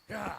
Gah!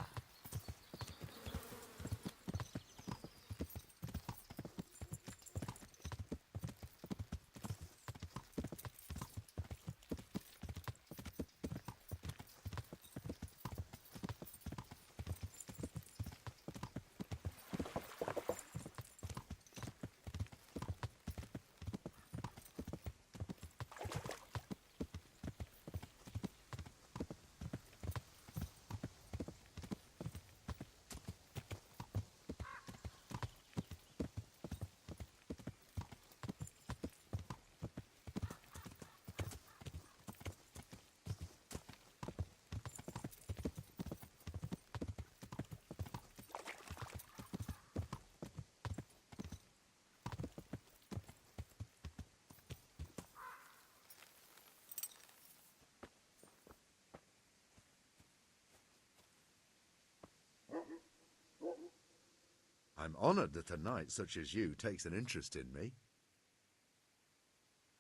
I'm honoured that a knight such as you takes an interest in me.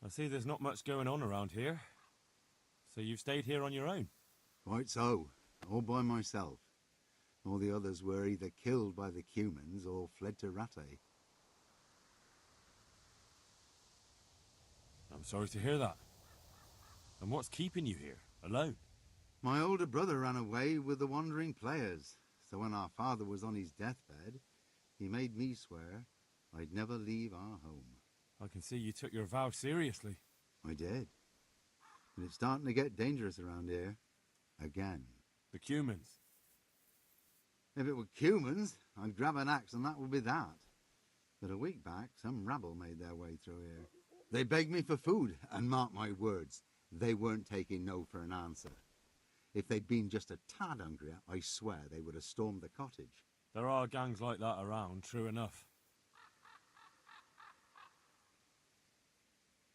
I see there's not much going on around here. So you've stayed here on your own? Quite so, all by myself. All the others were either killed by the Cumans or fled to Rattay. I'm sorry to hear that. And what's keeping you here, alone? My older brother ran away with the wandering players, so when our father was on his deathbed, he made me swear I'd never leave our home. I can see you took your vow seriously. I did. And it's starting to get dangerous around here. Again. The Cumans. If it were Cumans, I'd grab an axe and that would be that. But a week back, some rabble made their way through here. They begged me for food, and mark my words, they weren't taking no for an answer. If they'd been just a tad hungrier, I swear they would have stormed the cottage. There are gangs like that around, true enough.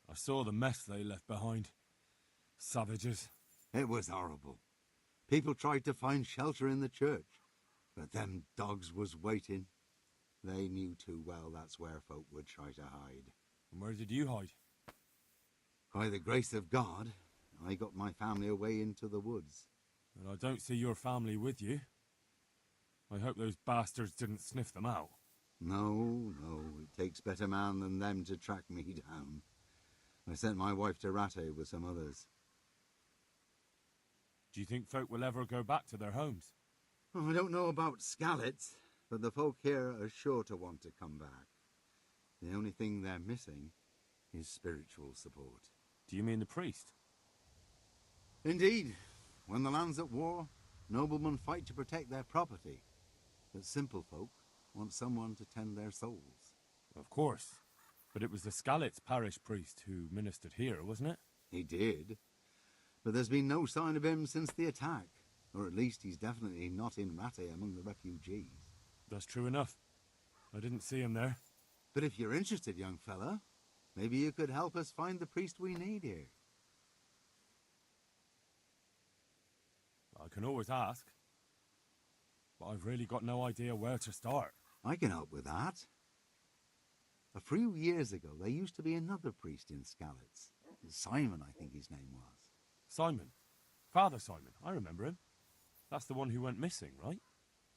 I saw the mess they left behind. Savages. It was horrible. People tried to find shelter in the church, but them dogs was waiting. They knew too well that's where folk would try to hide. And where did you hide? By the grace of God, I got my family away into the woods. And I don't see your family with you. I hope those bastards didn't sniff them out. No, it takes better man than them to track me down. I sent my wife to Rattay with some others. Do you think folk will ever go back to their homes? Oh, I don't know about Skalitz, but the folk here are sure to want to come back. The only thing they're missing is spiritual support. Do you mean the priest? Indeed. When the land's at war, noblemen fight to protect their property. But simple folk want someone to tend their souls. Of course. But it was the Skalitz parish priest who ministered here, wasn't it? He did. But there's been no sign of him since the attack. Or at least he's definitely not in Rattay among the refugees. That's true enough. I didn't see him there. But if you're interested, young fella, maybe you could help us find the priest we need here. I can always ask. But I've really got no idea where to start. I can help with that. A few years ago, there used to be another priest in Skalitz. Simon, I think his name was. Simon. Father Simon. I remember him. That's the one who went missing, right?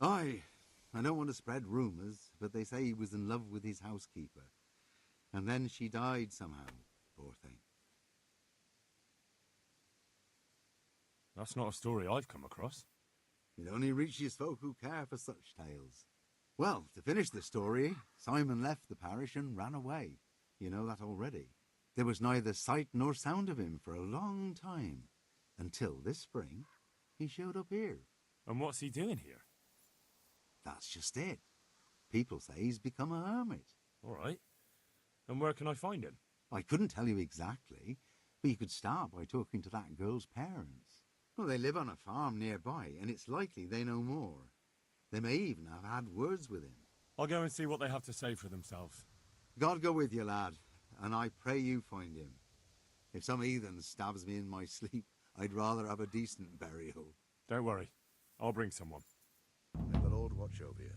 Aye. I don't want to spread rumours, but they say he was in love with his housekeeper. And then she died somehow, poor thing. That's not a story I've come across. It only reaches folk who care for such tales. Well, to finish the story, Simon left the parish and ran away. You know that already. There was neither sight nor sound of him for a long time, until this spring he showed up here. And what's he doing here? That's just it. People say he's become a hermit. All right. And where can I find him? I couldn't tell you exactly, but you could start by talking to that girl's parents. Well, they live on a farm nearby, and it's likely they know more. They may even have had words with him. I'll go and see what they have to say for themselves. God go with you, lad, and I pray you find him. If some heathen stabs me in my sleep, I'd rather have a decent burial. Don't worry. I'll bring someone. May the Lord watch over you.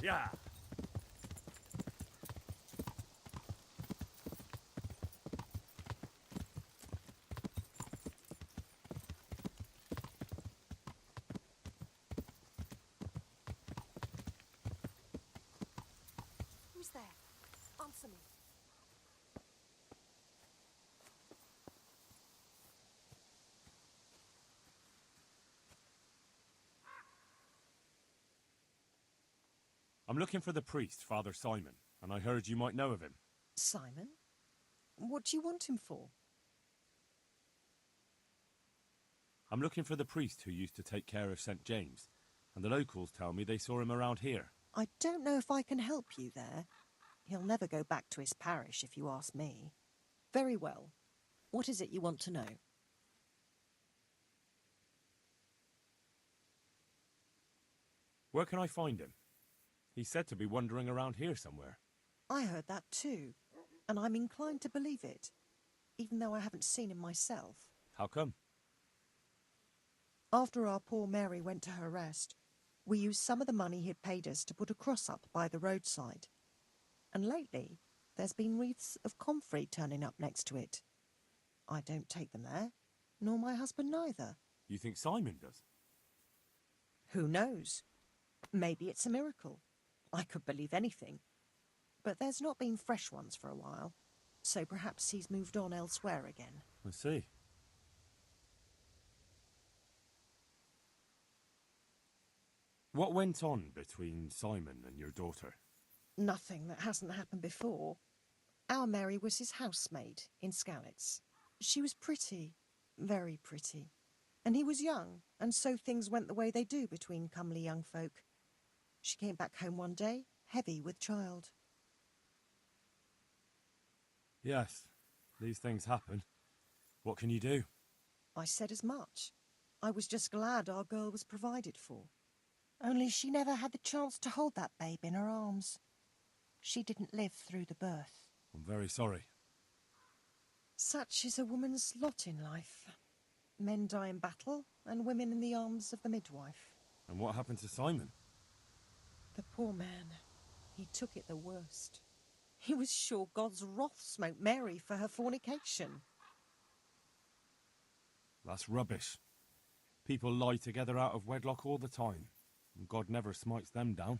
Yeah. Who's there? Answer me. I'm looking for the priest, Father Simon, and I heard you might know of him. Simon? What do you want him for? I'm looking for the priest who used to take care of St. James, and the locals tell me they saw him around here. I don't know if I can help you there. He'll never go back to his parish, if you ask me. Very well. What is it you want to know? Where can I find him? He's said to be wandering around here somewhere. I heard that too, and I'm inclined to believe it, even though I haven't seen him myself. How come? After our poor Mary went to her rest, we used some of the money he'd paid us to put a cross up by the roadside. And lately, there's been wreaths of comfrey turning up next to it. I don't take them there, nor my husband neither. You think Simon does? Who knows? Maybe it's a miracle. I could believe anything. But there's not been fresh ones for a while, so perhaps he's moved on elsewhere again. I see. What went on between Simon and your daughter? Nothing that hasn't happened before. Our Mary was his housemaid in Skalitz. She was pretty, very pretty. And he was young, and so things went the way they do between comely young folk. She came back home one day, heavy with child. Yes, these things happen. What can you do? I said as much. I was just glad our girl was provided for. Only she never had the chance to hold that babe in her arms. She didn't live through the birth. I'm very sorry. Such is a woman's lot in life. Men die in battle, and women in the arms of the midwife. And what happened to Simon? The poor man, he took it the worst. He was sure God's wrath smote Mary for her fornication. That's rubbish. People lie together out of wedlock all the time, and God never smites them down.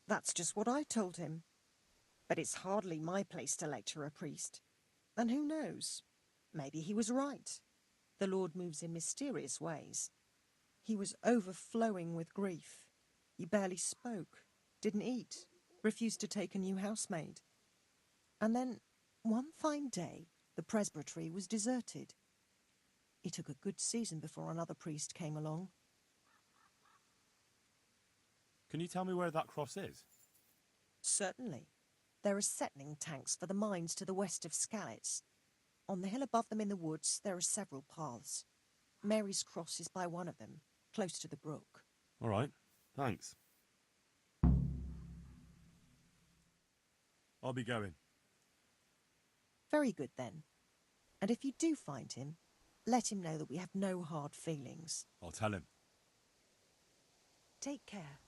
That's just what I told him. But it's hardly my place to lecture a priest. And who knows? Maybe he was right. The Lord moves in mysterious ways. He was overflowing with grief. He barely spoke, didn't eat, refused to take a new housemaid. And then, one fine day, the presbytery was deserted. It took a good season before another priest came along. Can you tell me where that cross is? Certainly. There are settling tanks for the mines to the west of Skalitz. On the hill above them in the woods, there are several paths. Mary's cross is by one of them, close to the brook. All right, thanks. I'll be going. Very good, then. And if you do find him, let him know that we have no hard feelings. I'll tell him. Take care.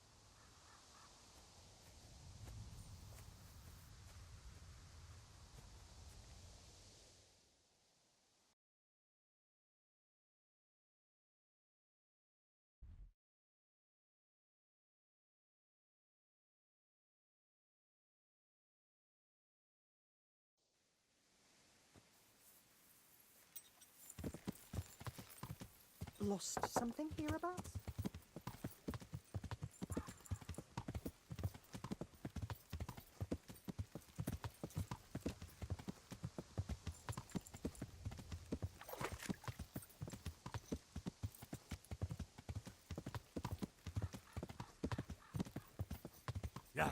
Lost something hereabouts? Yeah.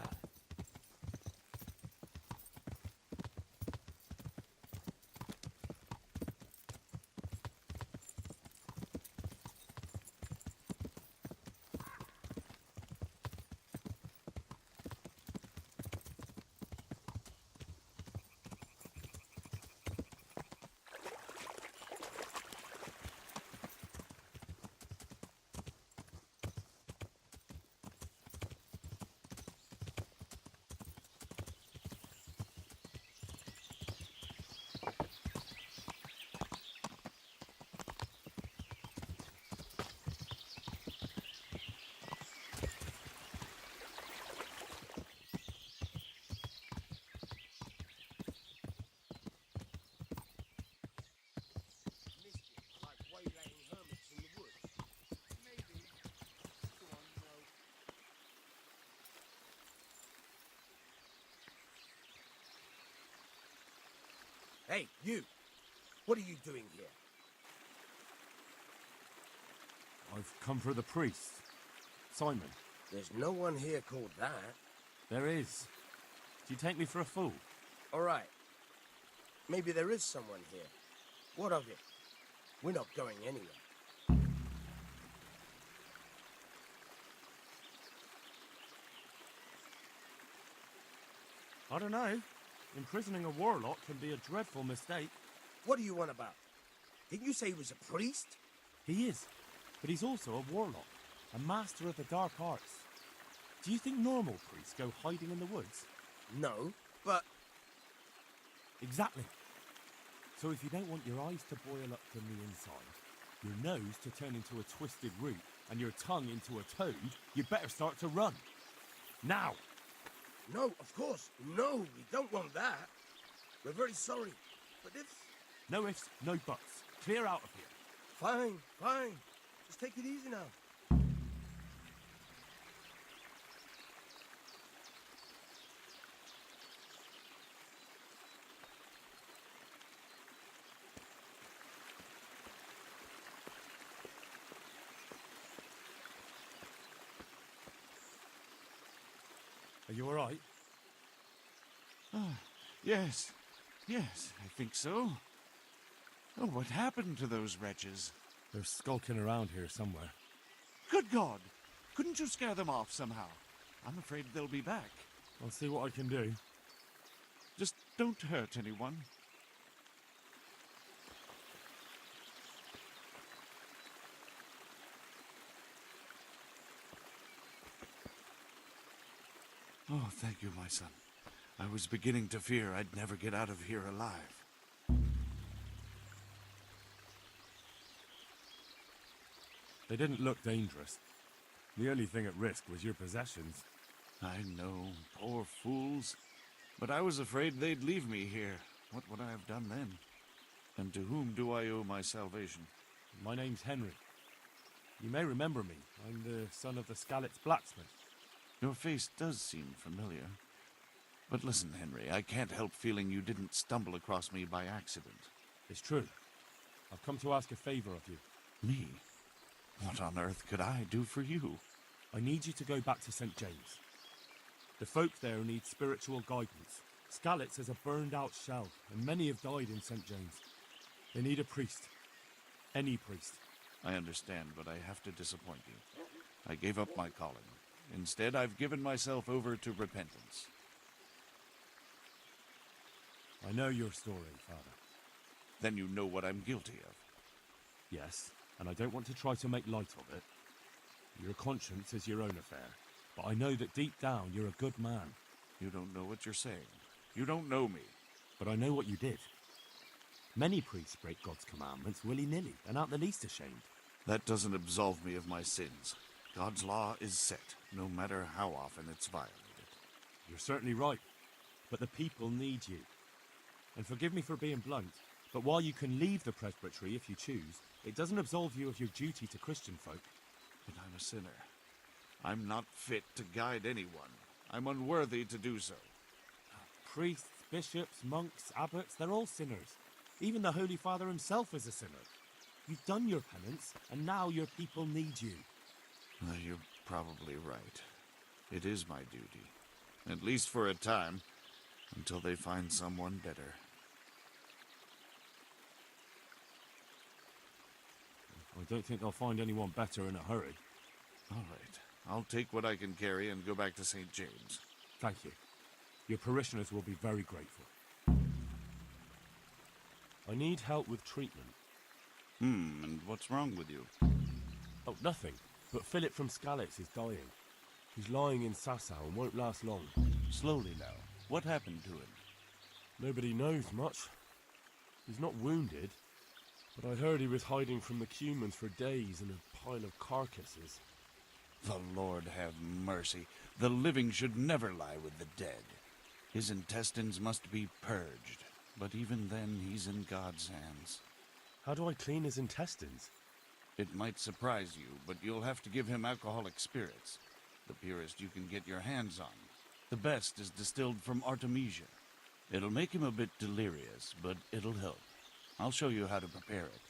Hey, you! What are you doing here? I've come for the priest. Simon. There's no one here called that. There is. Do you take me for a fool? All right. Maybe there is someone here. What of it? We're not going anywhere. I don't know. Imprisoning a warlock can be a dreadful mistake. What do you want about? Didn't you say he was a priest? He is, but he's also a warlock, a master of the dark arts. Do you think normal priests go hiding in the woods? No, but... Exactly. So if you don't want your eyes to boil up from the inside, your nose to turn into a twisted root, and your tongue into a toad, you'd better start to run. Now! No, of course. No, we don't want that. We're very sorry. But if... No ifs, no buts. Clear out of here. Fine, fine. Just take it easy now. Are you all right? Yes. Yes, I think so. Oh, what happened to those wretches? They're skulking around here somewhere. Good God! Couldn't you scare them off somehow? I'm afraid they'll be back. I'll see what I can do. Just don't hurt anyone. Oh, thank you, my son. I was beginning to fear I'd never get out of here alive. They didn't look dangerous. The only thing at risk was your possessions. I know, poor fools. But I was afraid they'd leave me here. What would I have done then? And to whom do I owe my salvation? My name's Henry. You may remember me. I'm the son of the Skalitz blacksmith. Your face does seem familiar. But listen, Henry, I can't help feeling you didn't stumble across me by accident. It's true. I've come to ask a favor of you. Me? What on earth could I do for you? I need you to go back to St. James. The folk there need spiritual guidance. Skalitz is a burned-out shell, and many have died in St. James. They need a priest. Any priest. I understand, but I have to disappoint you. I gave up my calling. Instead, I've given myself over to repentance. I know your story, Father. Then you know what I'm guilty of. Yes, and I don't want to try to make light of it. Your conscience is your own affair, but I know that deep down you're a good man. You don't know what you're saying. You don't know me. But I know what you did. Many priests break God's commandments willy-nilly and aren't the least ashamed. That doesn't absolve me of my sins. God's law is set, no matter how often it's violated. You're certainly right, but the people need you. And forgive me for being blunt, but while you can leave the presbytery if you choose, it doesn't absolve you of your duty to Christian folk. But I'm a sinner. I'm not fit to guide anyone. I'm unworthy to do so. Priests, bishops, monks, abbots, they're all sinners. Even the Holy Father himself is a sinner. You've done your penance, and now your people need you. You're probably right. It is my duty. At least for a time, until they find someone better. I don't think they'll find anyone better in a hurry. All right. I'll take what I can carry and go back to St. James. Thank you. Your parishioners will be very grateful. I need help with treatment. And what's wrong with you? Oh, nothing. But Philip from Skalitz is dying. He's lying in Sasau and won't last long. Slowly now. What happened to him? Nobody knows much. He's not wounded, but I heard he was hiding from the Cumans for days in a pile of carcasses. The Lord have mercy. The living should never lie with the dead. His intestines must be purged, but even then he's in God's hands. How do I clean his intestines? It might surprise you, but you'll have to give him alcoholic spirits. The purest you can get your hands on. The best is distilled from Artemisia. It'll make him a bit delirious, but it'll help. I'll show you how to prepare it.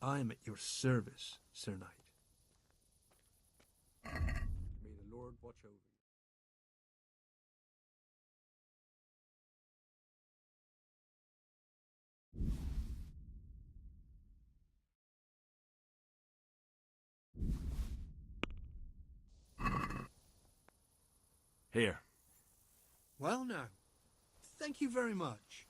I am at your service, Sir Knight. May the Lord watch over you. Here. Well now, thank you very much.